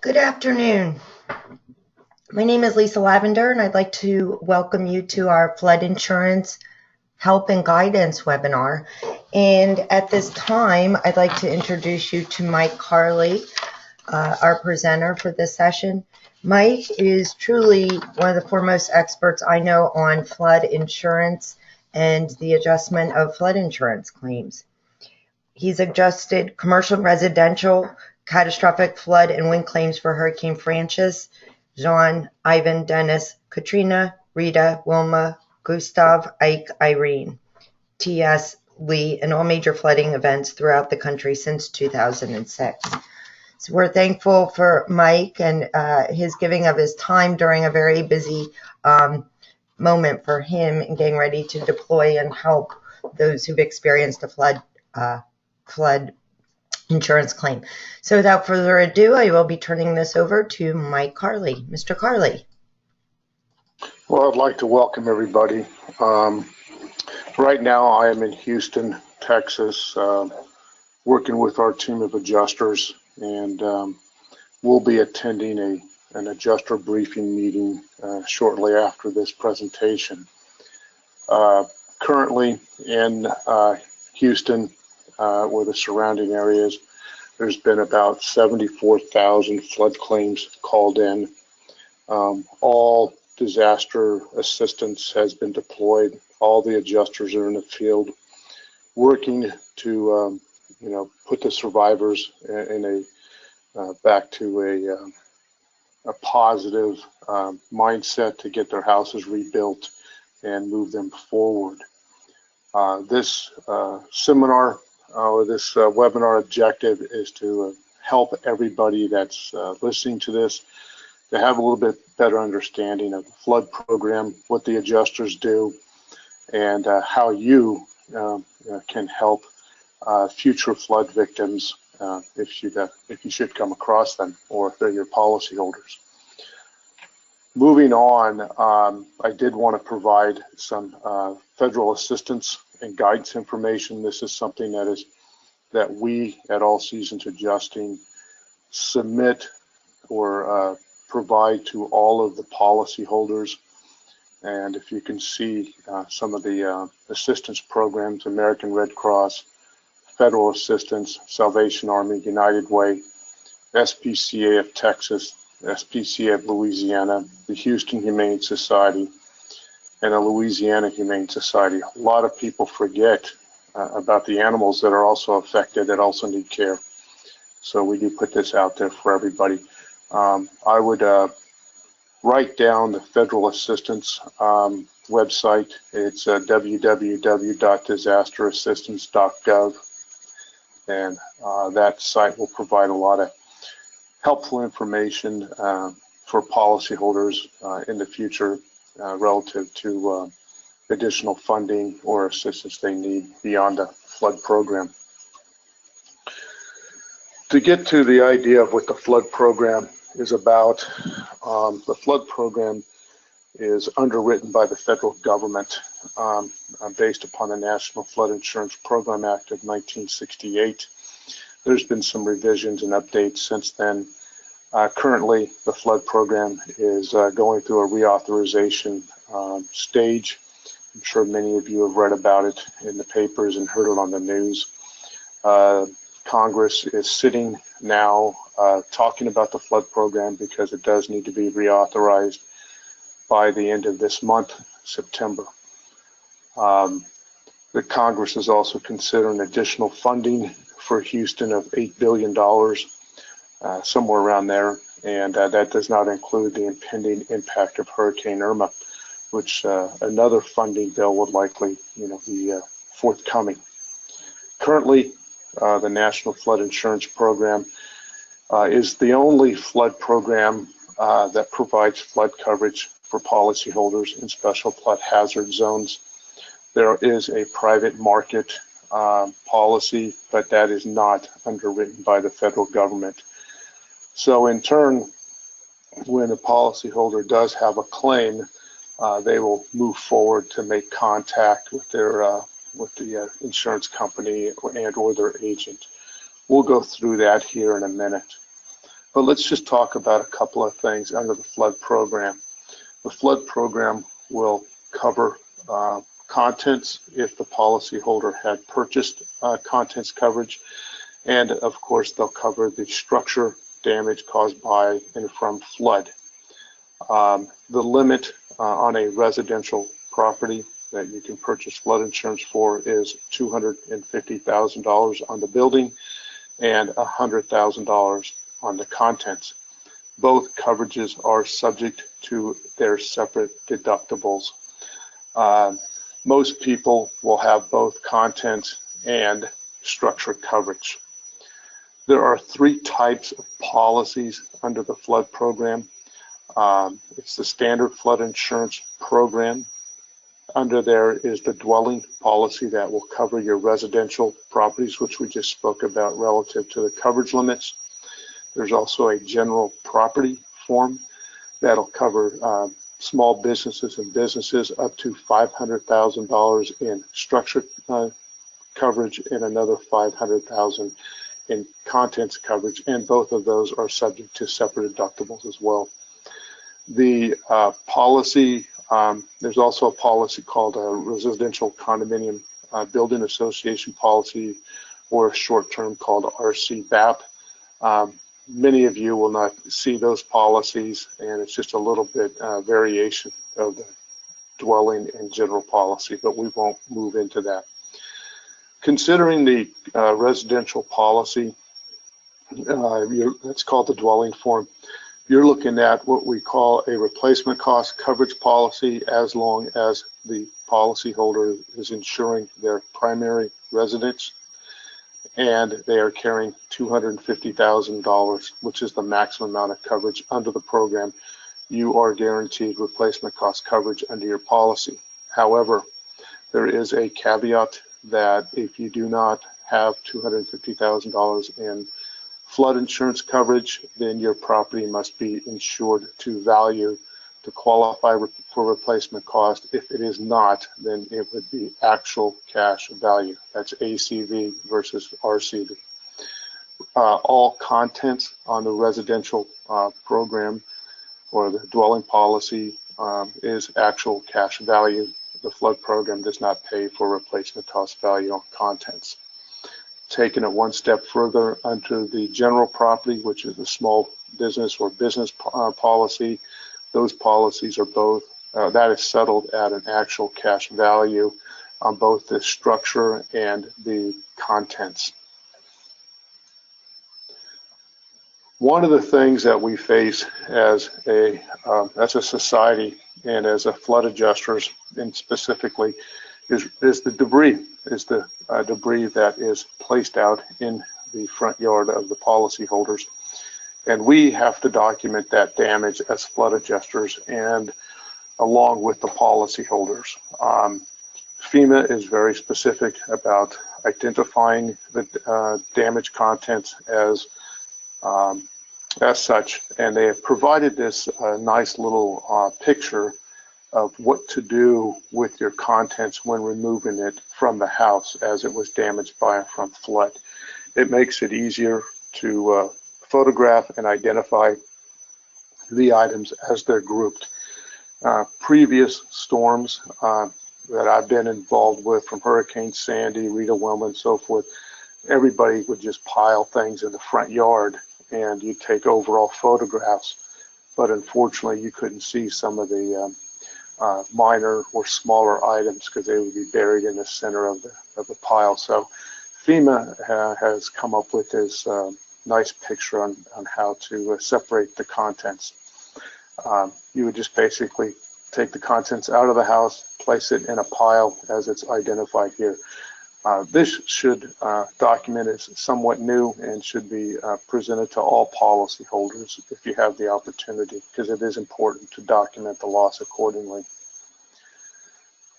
Good afternoon. My name is Lisa Lavender, and I'd like to welcome you to our flood insurance help and guidance webinar. And at this time, I'd like to introduce you to Mike Carley, our presenter for this session. Mike is truly one of the foremost experts I know on flood insurance and the adjustment of flood insurance claims. He's adjusted commercial, residential, catastrophic flood and wind claims for Hurricane Francis, Jean, Ivan, Dennis, Katrina, Rita, Wilma, Gustav, Ike, Irene, T.S., Lee, and all major flooding events throughout the country since 2006. So we're thankful for Mike and his giving of his time during a very busy moment for him in getting ready to deploy and help those who've experienced a flood insurance claim. So without further ado, I will be turning this over to Mike Carley. Mr. Carley. Well, I'd like to welcome everybody. Right now I am in Houston, Texas, working with our team of adjusters, and we'll be attending an adjuster briefing meeting shortly after this presentation. Currently in Houston, or the surrounding areas, there's been about 74,000 flood claims called in. All disaster assistance has been deployed. All the adjusters are in the field working to put the survivors in back to a positive mindset to get their houses rebuilt and move them forward. This seminar or this webinar objective is to help everybody that's listening to this to have a little bit better understanding of the flood program, what the adjusters do, and how you can help future flood victims if you should come across them, or if they're your policyholders. Moving on, I did want to provide some federal assistance and guidance information. This is something that we at All Seasons Adjusting submit or provide to all of the policyholders. And if you can see some of the assistance programs: American Red Cross, Federal Assistance, Salvation Army, United Way, SPCA of Texas, SPCA of Louisiana, the Houston Humane Society, and the Louisiana Humane Society. A lot of people forget about the animals that are also affected, that also need care. So we do put this out there for everybody. I would write down the federal assistance website. It's www.disasterassistance.gov, and that site will provide a lot of helpful information for policyholders in the future relative to additional funding or assistance they need beyond the flood program. To get to the idea of what the flood program is about, the flood program is underwritten by the federal government based upon the National Flood Insurance Program Act of 1968. There's been some revisions and updates since then. Currently, the flood program is going through a reauthorization stage. I'm sure many of you have read about it in the papers and heard it on the news. Congress is sitting now talking about the flood program because it does need to be reauthorized by the end of this month, September. The Congress is also considering additional funding for Houston of $8 billion, somewhere around there, and that does not include the impending impact of Hurricane Irma, which another funding bill would likely be forthcoming. Currently, the National Flood Insurance Program is the only flood program that provides flood coverage for policyholders in special flood hazard zones. There is a private market policy, but that is not underwritten by the federal government. So in turn, when a policyholder does have a claim, they will move forward to make contact with the insurance company and or their agent. We'll go through that here in a minute. But let's just talk about a couple of things under the flood program. The flood program will cover contents if the policyholder had purchased contents coverage, and of course they'll cover the structure damage caused by and from flood. The limit on a residential property that you can purchase flood insurance for is $250,000 on the building and $100,000 on the contents. Both coverages are subject to their separate deductibles. Most people will have both contents and structure coverage. There are three types of policies under the flood program. It's the standard flood insurance program. Under there is the dwelling policy that will cover your residential properties, which we just spoke about relative to the coverage limits. There's also a general property form that'll cover small businesses and businesses up to $500,000 in structure coverage and another $500,000 in contents coverage, and both of those are subject to separate deductibles as well. The policy, there's also a policy called a residential condominium building association policy, or a short term called RCBAP. Many of you will not see those policies, and it's just a little bit variation of the dwelling and general policy, but we won't move into that. Considering the residential policy, that's called the dwelling form, you're looking at what we call a replacement cost coverage policy, as long as the policyholder is insuring their primary residence and they are carrying $250,000, which is the maximum amount of coverage under the program. You are guaranteed replacement cost coverage under your policy. However, there is a caveat that if you do not have $250,000 in flood insurance coverage, then your property must be insured to value to qualify for replacement cost. If it is not, then it would be actual cash value. That's ACV versus RCV. All contents on the residential program or the dwelling policy is actual cash value. The flood program does not pay for replacement cost value on contents. Taking it one step further, under the general property, which is the small business or business policy, those policies are both, that is settled at an actual cash value on both the structure and the contents. One of the things that we face as a society and as a flood adjusters, and specifically, is the debris, debris that is placed out in the front yard of the policyholders. And we have to document that damage as flood adjusters and along with the policyholders. FEMA is very specific about identifying the damaged contents as such, and they have provided this nice little picture of what to do with your contents when removing it from the house as it was damaged from flood. It makes it easier to photograph and identify the items as they're grouped. Previous storms that I've been involved with, from Hurricane Sandy, Rita, Wilma, and so forth, everybody would just pile things in the front yard and you take overall photographs, but unfortunately you couldn't see some of the minor or smaller items because they would be buried in the center of the pile. So FEMA has come up with this nice picture on how to separate the contents. You would just basically take the contents out of the house, place it in a pile as it's identified here. This document is somewhat new and should be presented to all policyholders if you have the opportunity, because it is important to document the loss accordingly.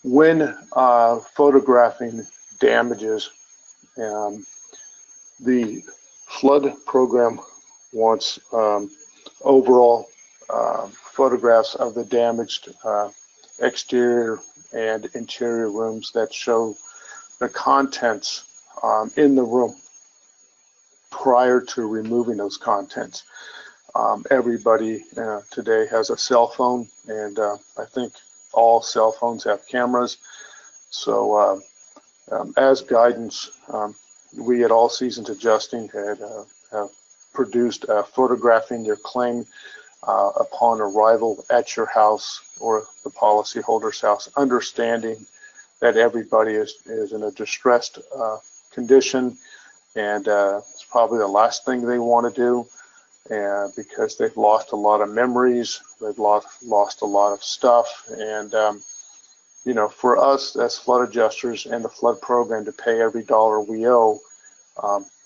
When photographing damages, the flood program wants overall photographs of the damaged exterior and interior rooms that show the contents in the room prior to removing those contents. Everybody today has a cell phone, and I think all cell phones have cameras. So as guidance, we at All Seasons Adjusting have produced photographing your claim upon arrival at your house or the policyholder's house, understanding that everybody is in a distressed condition, and it's probably the last thing they want to do, because they've lost a lot of memories, they've lost a lot of stuff, and you know, for us as flood adjusters and the flood program to pay every dollar we owe,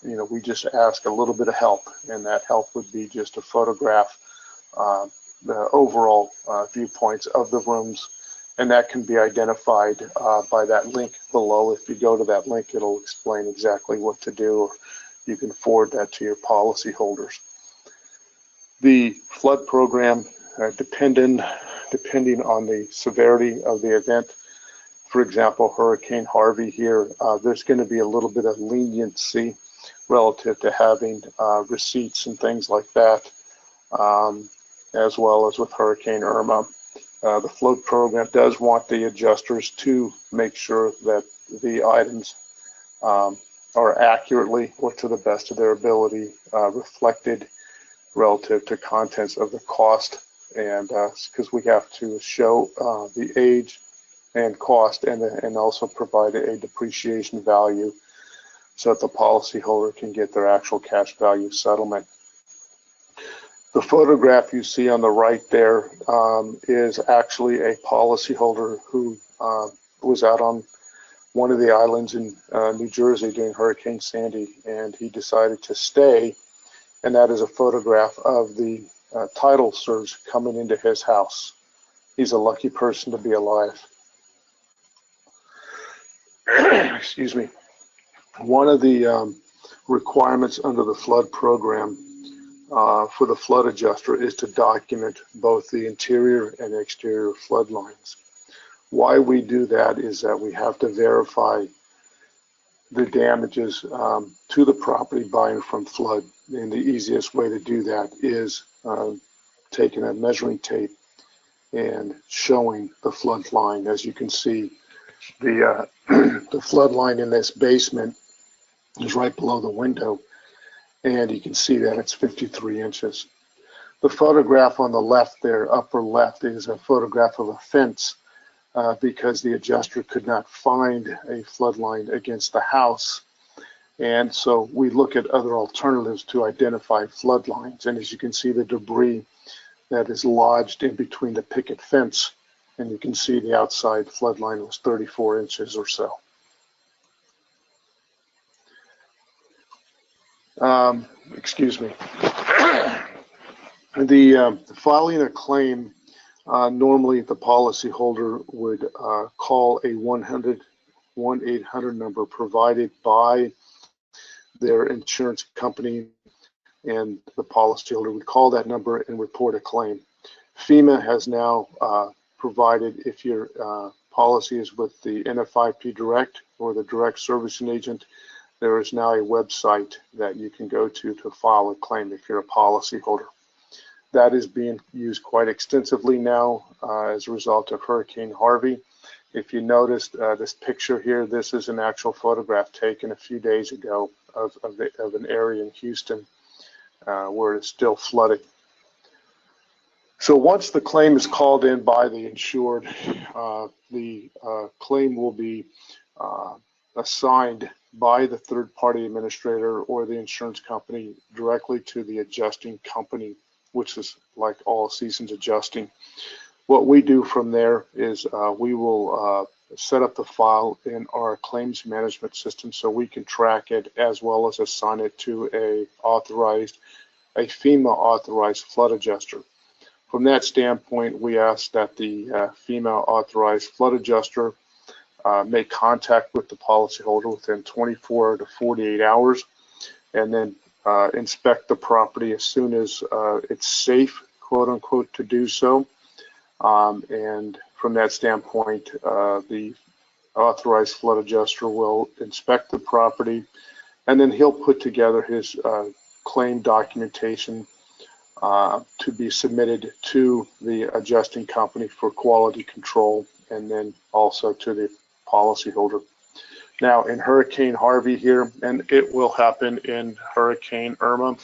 you know, we just ask a little bit of help, and that help would be just to photograph the overall viewpoints of the rooms, and that can be identified by that link below. If you go to that link, it'll explain exactly what to do, or you can forward that to your policyholders. The flood program, depending on the severity of the event, for example, Hurricane Harvey here, there's going to be a little bit of leniency relative to having receipts and things like that, as well as with Hurricane Irma. The flood program does want the adjusters to make sure that the items are accurately or to the best of their ability reflected relative to contents of the cost, and because we have to show the age and cost, and also provide a depreciation value so that the policyholder can get their actual cash value settlement. The photograph you see on the right there is actually a policyholder who was out on one of the islands in New Jersey during Hurricane Sandy, and he decided to stay, and that is a photograph of the tidal surge coming into his house. He's a lucky person to be alive. Excuse me. One of the requirements under the flood program for the flood adjuster is to document both the interior and exterior flood lines. Why we do that is that we have to verify the damages to the property by and from flood, and the easiest way to do that is taking a measuring tape and showing the flood line. As you can see, the the flood line in this basement is right below the window, and you can see that it's 53 inches. The photograph on the left there, upper left, is a photograph of a fence because the adjuster could not find a flood line against the house. And so we look at other alternatives to identify flood lines. And as you can see, the debris that is lodged in between the picket fence, and you can see the outside flood line was 34 inches or so. Excuse me. The filing a claim, normally the policyholder would call a 1-800 number provided by their insurance company, and the policyholder would call that number and report a claim. FEMA has now provided, if your policy is with the NFIP Direct or the Direct Servicing Agent, there is now a website that you can go to file a claim if you're a policyholder. That is being used quite extensively now as a result of Hurricane Harvey. If you noticed this picture here, this is an actual photograph taken a few days ago of an area in Houston where it's still flooding. So once the claim is called in by the insured, the claim will be assigned by the third-party administrator or the insurance company directly to the adjusting company, which is like All Seasons Adjusting. What we do from there is we will set up the file in our claims management system so we can track it, as well as assign it to a FEMA authorized flood adjuster. From that standpoint, we ask that the FEMA authorized flood adjuster make contact with the policyholder within 24 to 48 hours, and then inspect the property as soon as it's safe, quote unquote, to do so. And from that standpoint, the authorized flood adjuster will inspect the property, and then he'll put together his claim documentation to be submitted to the adjusting company for quality control, and then also to the policyholder. Now, in Hurricane Harvey here, and it will happen in Hurricane Irma,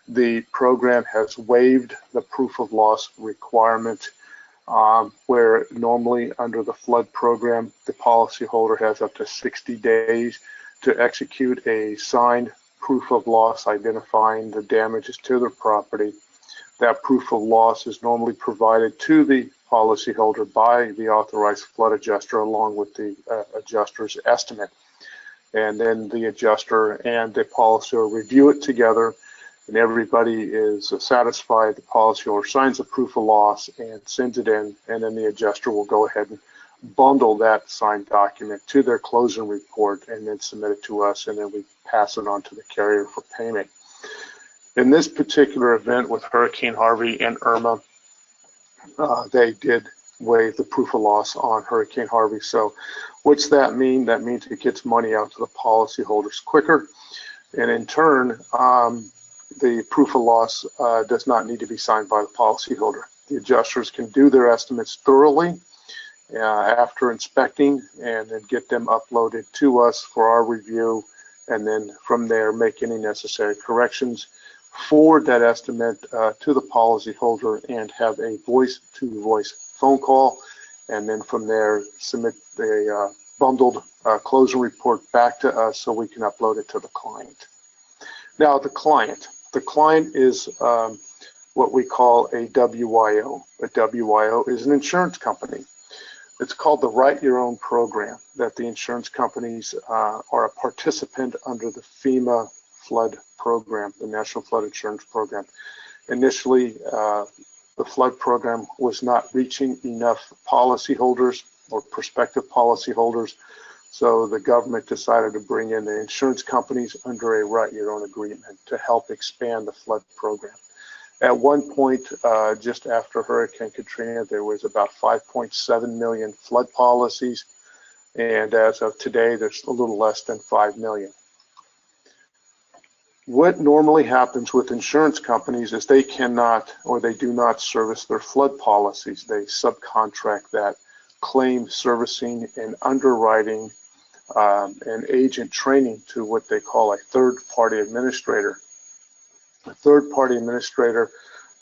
the program has waived the proof of loss requirement, where normally under the flood program, the policyholder has up to 60 days to execute a signed proof of loss identifying the damages to their property. That proof of loss is normally provided to the policyholder by the authorized flood adjuster along with the adjuster's estimate. And then the adjuster and the policyholder review it together, and everybody is satisfied. The policyholder signs a proof of loss and sends it in, and then the adjuster will go ahead and bundle that signed document to their closing report and then submit it to us, and then we pass it on to the carrier for payment. In this particular event with Hurricane Harvey and Irma, they did waive the proof of loss on Hurricane Harvey. So what's that mean? That means it gets money out to the policyholders quicker, and in turn, the proof of loss does not need to be signed by the policyholder. The adjusters can do their estimates thoroughly after inspecting, and then get them uploaded to us for our review, and then from there make any necessary corrections, forward that estimate to the policyholder, and have a voice-to-voice phone call, and then from there submit the bundled closing report back to us so we can upload it to the client. Now, the client is what we call a WIO. A WIO is an insurance company. It's called the Write Your Own program, that the insurance companies are a participant under the FEMA flood program, the National Flood Insurance Program. Initially, the flood program was not reaching enough policyholders or prospective policyholders, so the government decided to bring in the insurance companies under a Write Your Own agreement to help expand the flood program. At one point, just after Hurricane Katrina, there was about 5.7 million flood policies, and as of today, there's a little less than 5 million. What normally happens with insurance companies is they cannot, or they do not service their flood policies. They subcontract that claim servicing and underwriting and agent training to what they call a third-party administrator. A third-party administrator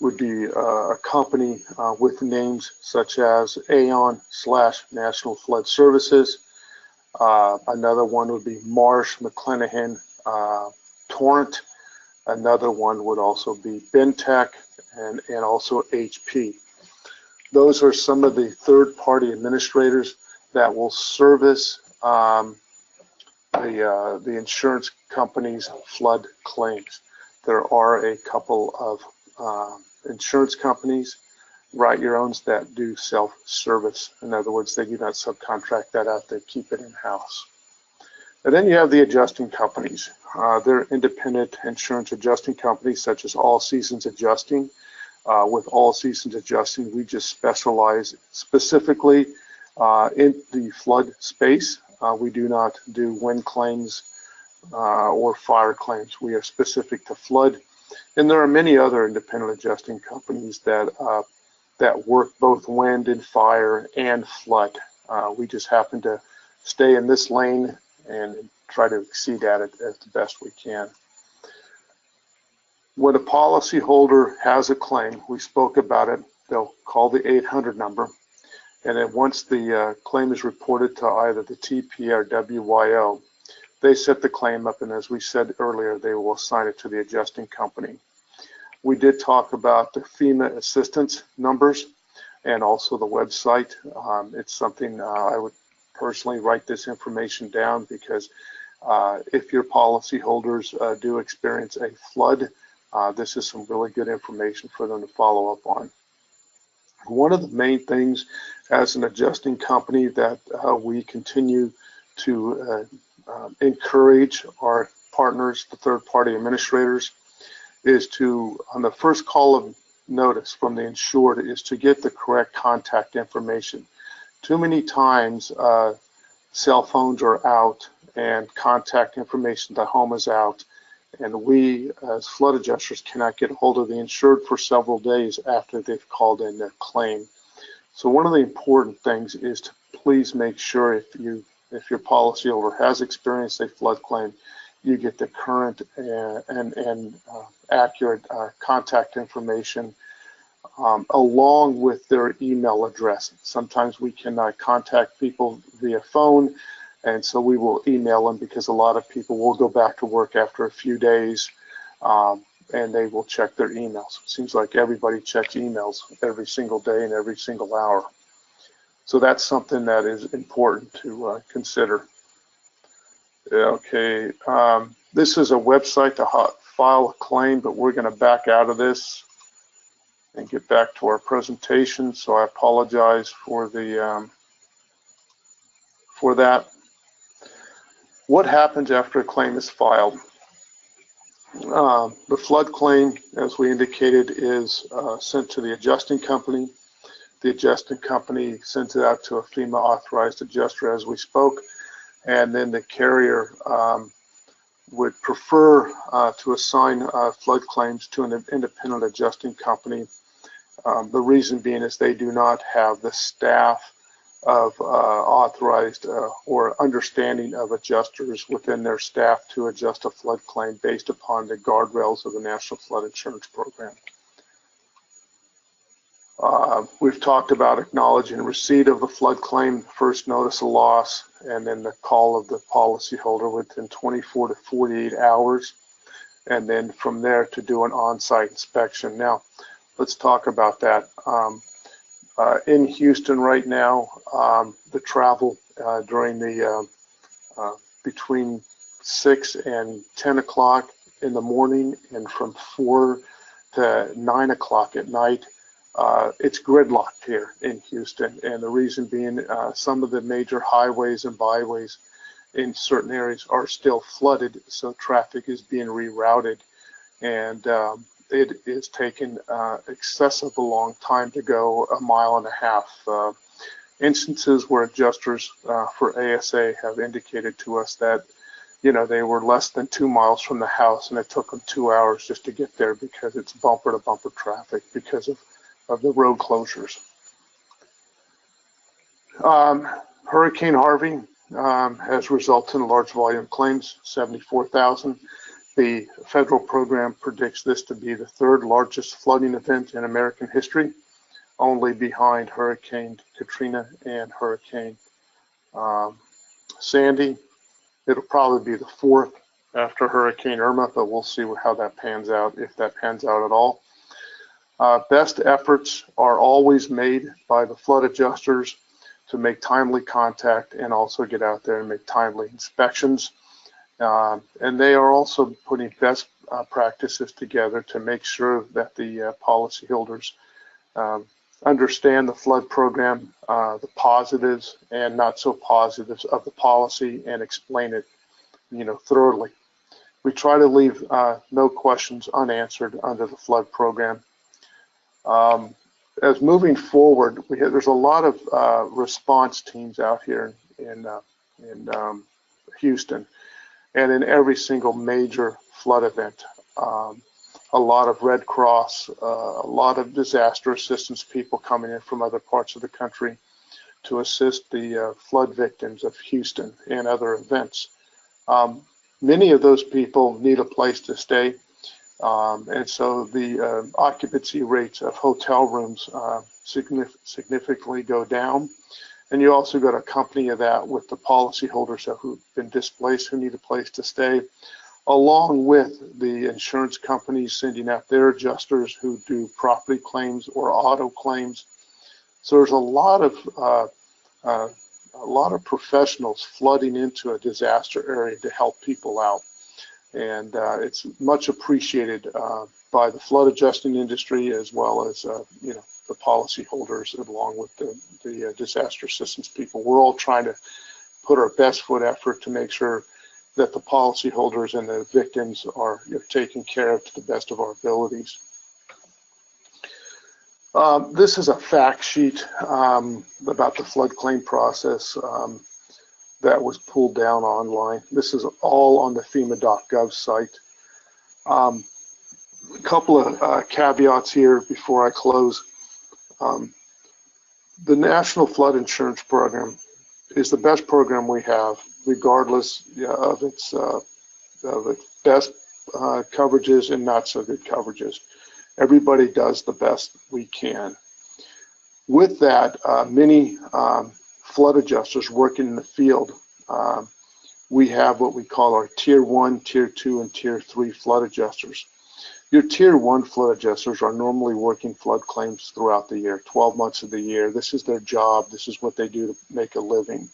would be a company with names such as Aon/National Flood Services. Another one would be Marsh, McClenaghan, Torrent. Another one would also be Bentech and also HP. Those are some of the third-party administrators that will service the insurance company's flood claims. There are a couple of insurance companies, Write Your Owns, that do self-service. In other words, they do not subcontract that out, they keep it in-house. And then you have the adjusting companies. They're independent insurance adjusting companies such as All Seasons Adjusting. With All Seasons Adjusting, we just specialize specifically in the flood space. We do not do wind claims or fire claims. We are specific to flood. And there are many other independent adjusting companies that work both wind and fire and flood. We just happen to stay in this lane and try to exceed at it as the best we can. When a policyholder has a claim, we spoke about it, they'll call the 800 number, and then once the claim is reported to either the TP or WYO, they set the claim up, and as we said earlier, they will assign it to the adjusting company. We did talk about the FEMA assistance numbers and also the website. It's something I would personally write this information down, because if your policyholders do experience a flood, this is some really good information for them to follow up on. One of the main things as an adjusting company that we continue to encourage our partners, the third-party administrators, is to, on the first call of notice from the insured, is to get the correct contact information. Too many times cell phones are out and contact information at home is out, and we as flood adjusters cannot get a hold of the insured for several days after they've called in their claim. So one of the important things is to please make sure if your policyholder has experienced a flood claim, you get the current and accurate contact information along with their email address. Sometimes we cannot contact people via phone, and so we will email them because a lot of people will go back to work after a few days and they will check their emails. It seems like everybody checks emails every single day and every single hour. So that's something that is important to consider. Okay, this is a website to file a claim, but we're going to back out of this and get back to our presentation. So I apologize for that. What happens after a claim is filed? The flood claim, as we indicated, is sent to the adjusting company. The adjusting company sends it out to a FEMA authorized adjuster, as we spoke, and then the carrier would prefer to assign flood claims to an independent adjusting company. The reason being is they do not have the staff of authorized or understanding of adjusters within their staff to adjust a flood claim based upon the guardrails of the National Flood Insurance Program. We've talked about acknowledging receipt of the flood claim, first notice of loss, and then the call of the policyholder within 24 to 48 hours, and then from there to do an on-site inspection. Now, let's talk about that. In Houston right now, the travel during the between 6 and 10 o'clock in the morning and from 4 to 9 o'clock at night, it's gridlocked here in Houston. And the reason being some of the major highways and byways in certain areas are still flooded, so traffic is being rerouted. And it is taking excessive a long time to go 1.5 miles. Instances where adjusters for ASA have indicated to us that, you know, they were less than 2 miles from the house and it took them 2 hours just to get there because it's bumper to bumper traffic because of the road closures. Hurricane Harvey has resulted in large volume claims, 74,000. The federal program predicts this to be the third largest flooding event in American history, only behind Hurricane Katrina and Hurricane Sandy. It'll probably be the fourth after Hurricane Irma, but we'll see how that pans out, if that pans out at all. Best efforts are always made by the flood adjusters to make timely contact and also get out there and make timely inspections. And they are also putting best practices together to make sure that the policyholders understand the flood program, the positives and not so positives of the policy, and explain it, you know, thoroughly. We try to leave no questions unanswered under the flood program. As moving forward, there's a lot of response teams out here in Houston, and in every single major flood event. A lot of Red Cross, a lot of disaster assistance people coming in from other parts of the country to assist the flood victims of Houston and other events. Many of those people need a place to stay, and so the occupancy rates of hotel rooms significantly go down. And you also got to accompany that with the policyholders who've been displaced, who need a place to stay, along with the insurance companies sending out their adjusters who do property claims or auto claims. So there's a lot of professionals flooding into a disaster area to help people out, and it's much appreciated by the flood adjusting industry as well as you know, the policyholders, along with the disaster assistance people. We're all trying to put our best foot effort to make sure that the policyholders and the victims are, you know, taken care of to the best of our abilities. This is a fact sheet about the flood claim process that was pulled down online. This is all on the FEMA.gov site. A couple of caveats here before I close. Um, the National Flood Insurance Program is the best program we have, regardless of its best coverages and not so good coverages. Everybody does the best we can. With that, many flood adjusters working in the field, we have what we call our Tier 1, Tier 2, and Tier 3 flood adjusters. Your Tier 1 flood adjusters are normally working flood claims throughout the year, 12 months of the year. This is their job. This is what they do to make a living.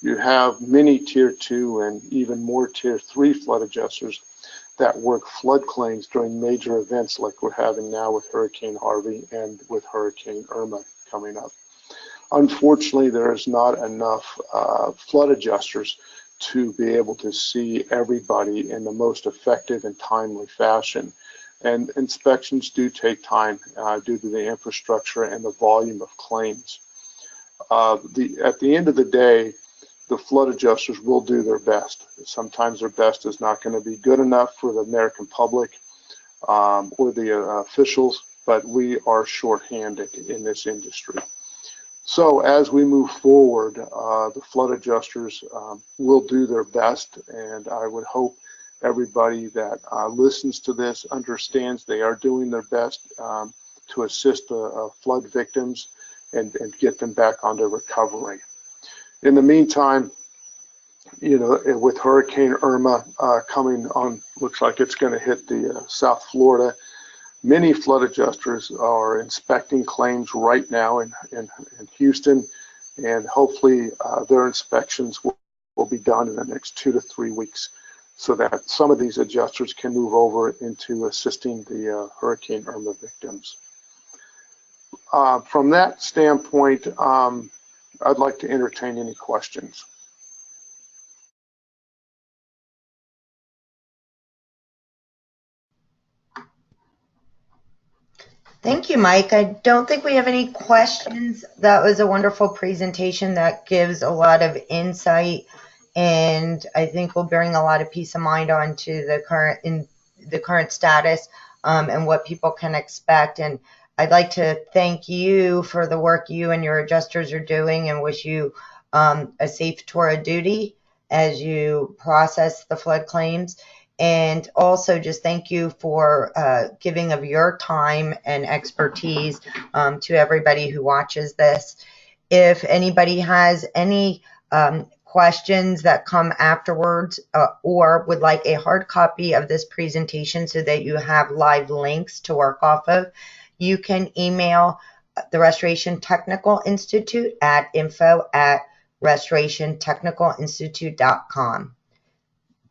You have many Tier 2 and even more Tier 3 flood adjusters that work flood claims during major events like we're having now with Hurricane Harvey and with Hurricane Irma coming up. Unfortunately, there is not enough flood adjusters to be able to see everybody in the most effective and timely fashion. And inspections do take time due to the infrastructure and the volume of claims. At the end of the day, the flood adjusters will do their best. Sometimes their best is not going to be good enough for the American public or the officials, but we are shorthanded in this industry. So as we move forward, the flood adjusters will do their best, and I would hope everybody that listens to this understands they are doing their best to assist the flood victims and get them back onto recovery. In the meantime, you know, with Hurricane Irma coming on, looks like it's going to hit the South Florida. Many flood adjusters are inspecting claims right now in Houston, and hopefully their inspections will be done in the next 2 to 3 weeks so that some of these adjusters can move over into assisting the Hurricane Irma victims. From that standpoint, I'd like to entertain any questions. Thank you, Mike. I don't think we have any questions. That was a wonderful presentation that gives a lot of insight, and I think will bring a lot of peace of mind onto the current status and what people can expect. And I'd like to thank you for the work you and your adjusters are doing, and wish you a safe tour of duty as you process the flood claims. And also just thank you for giving of your time and expertise to everybody who watches this. If anybody has any questions that come afterwards or would like a hard copy of this presentation so that you have live links to work off of, you can email the Restoration Technical Institute at info@restorationtechnicalinstitute.com.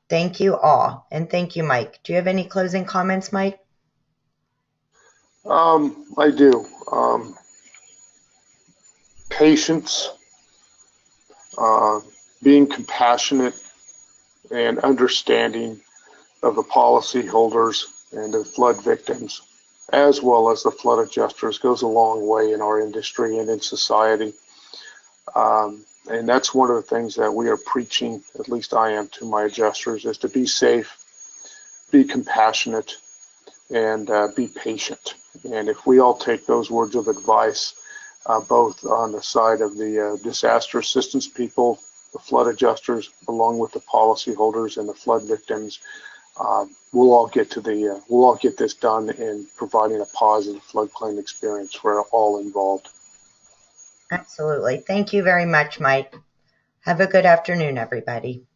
Thank you all. And thank you, Mike. Do you have any closing comments, Mike? I do. Patience, being compassionate, and understanding of the policyholders and the flood victims, as well as the flood adjusters, goes a long way in our industry and in society. And that's one of the things that we are preaching, at least I am, to my adjusters, is to be safe, be compassionate, and be patient. And if we all take those words of advice, both on the side of the disaster assistance people, the flood adjusters, along with the policyholders and the flood victims, we'll all get this done in providing a positive flood claim experience for all involved. Absolutely. Thank you very much, Mike. Have a good afternoon, everybody.